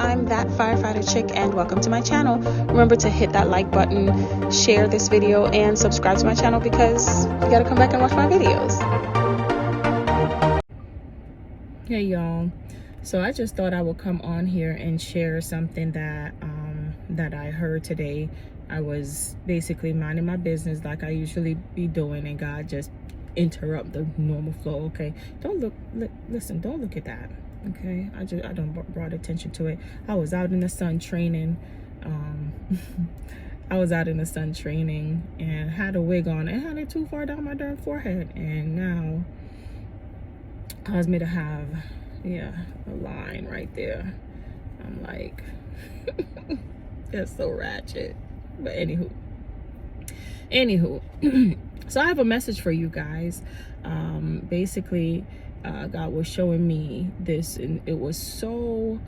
I'm that firefighter chick, and welcome to my channel. Remember to hit that like button, share this video, and subscribe to my channel because you gotta come back and watch my videos. Hey y'all, so I just thought I would come on here and share something that I heard today. I was basically minding my business like I usually be doing, and God just interrupt the normal flow. Okay, listen, don't look at that. Okay, I don't brought attention to it. I was out in the sun training. I was out in the sun training and had a wig on and had it too far down my darn forehead, and now caused me to have a line right there. I'm like that's so ratchet. But anywho so I have a message for you guys. Basically God was showing me this, and it was so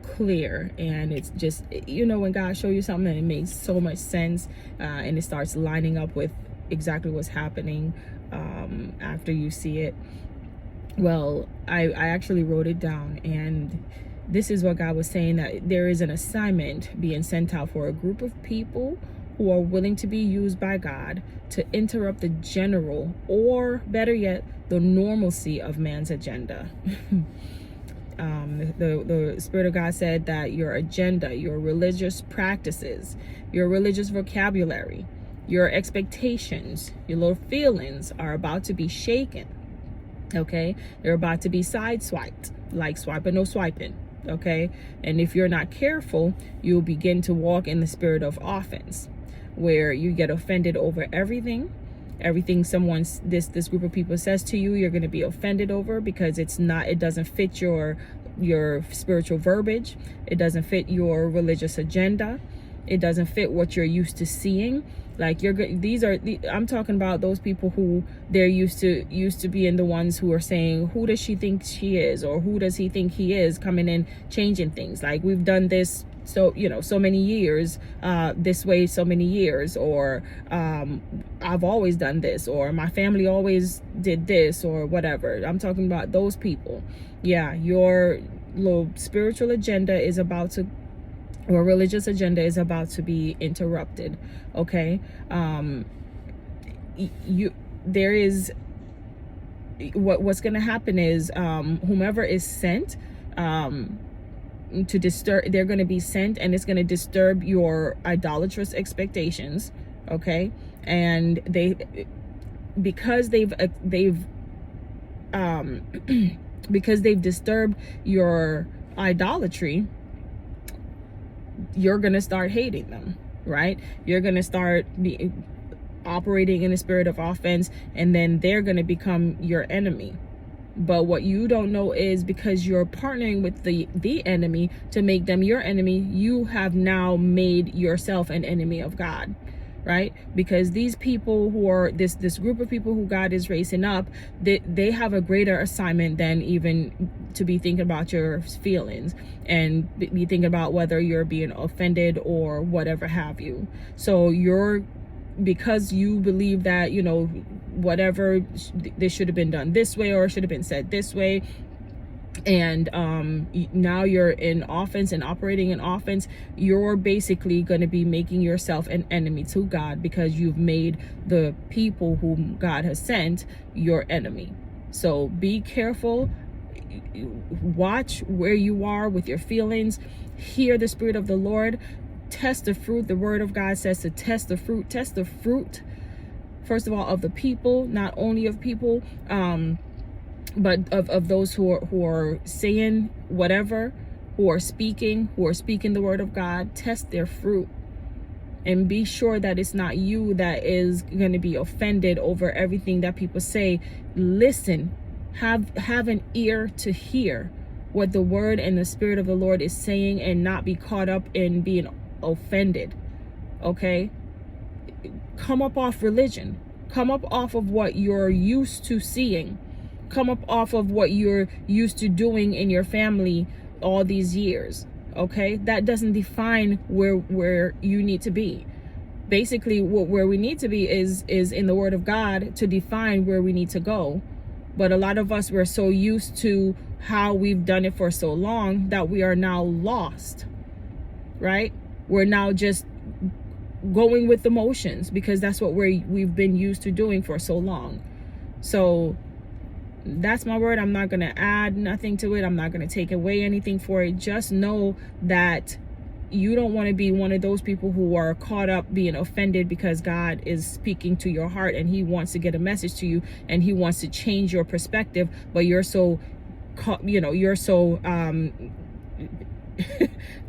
clear, and it's just, you know, when God shows you something and it makes so much sense, and it starts lining up with exactly what's happening after you see it. Well, I actually wrote it down, and this is what God was saying, that there is an assignment being sent out for a group of people who are willing to be used by God to interrupt the general, or better yet, the normalcy of man's agenda. The Spirit of God said that your agenda, your religious practices, your religious vocabulary, your expectations, your little feelings are about to be shaken. Okay, they're about to be sideswiped, like swiping no swiping. Okay, and if you're not careful, you'll begin to walk in the spirit of offense, where you get offended over everything this group of people says to you. You're going to be offended over, because it doesn't fit your spiritual verbiage, it doesn't fit your religious agenda, it doesn't fit what you're used to seeing. Like I'm talking about those people who they're used to being the ones who are saying, who does she think she is, or who does he think he is, coming in changing things. Like, we've done this so many years this way, so many years, or I've always done this, or my family always did this, or whatever. I'm talking about those people. Yeah, your little spiritual agenda is about to, or religious agenda is about to be interrupted. Okay, what's going to happen is whomever is sent to disturb, they're going to be sent, and it's going to disturb your idolatrous expectations. Okay, and because they've disturbed your idolatry, you're going to start hating them, right? You're going to start operating in the spirit of offense, and then they're going to become your enemy. But what you don't know is, because you're partnering with the enemy to make them your enemy, you have now made yourself an enemy of God, right? Because these people who are this group of people who God is raising up, they have a greater assignment than even to be thinking about your feelings and be thinking about whether you're being offended or whatever have you. So because you believe that, whatever, this should have been done this way, or should have been said this way, and now you're in offense and operating in offense, you're basically going to be making yourself an enemy to God, because you've made the people whom God has sent your enemy. So be careful. Watch where you are with your feelings. Hear the Spirit of the Lord. Test the fruit. The Word of God says to test the fruit. Test the fruit, first of all, of the people, not only of people, but of those who are saying whatever, who are speaking the Word of God. Test their fruit, and be sure that it's not you that is going to be offended over everything that people say. Listen, have an ear to hear what the Word and the Spirit of the Lord is saying, and not be caught up in being offended. Okay, come up off religion, come up off of what you're used to seeing, come up off of what you're used to doing in your family all these years. Okay, that doesn't define where you need to be. Basically, where we need to be is in the Word of God to define where we need to go. But a lot of us, we're so used to how we've done it for so long that we are now lost, right? We're now just going with the motions because that's what we've been used to doing for so long. So that's my word. I'm not going to add nothing to it. I'm not going to take away anything for it. Just know that you don't want to be one of those people who are caught up being offended because God is speaking to your heart and he wants to get a message to you and he wants to change your perspective, but you're so you're so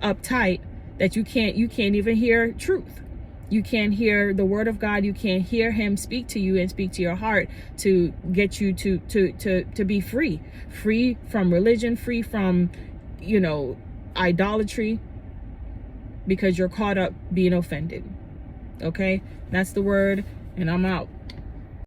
uptight that you can't even hear truth. You can't hear the word of God. You can't hear him speak to you and speak to your heart to get you to be free from religion, free from idolatry, because you're caught up being offended. Okay, that's the word, and I'm out.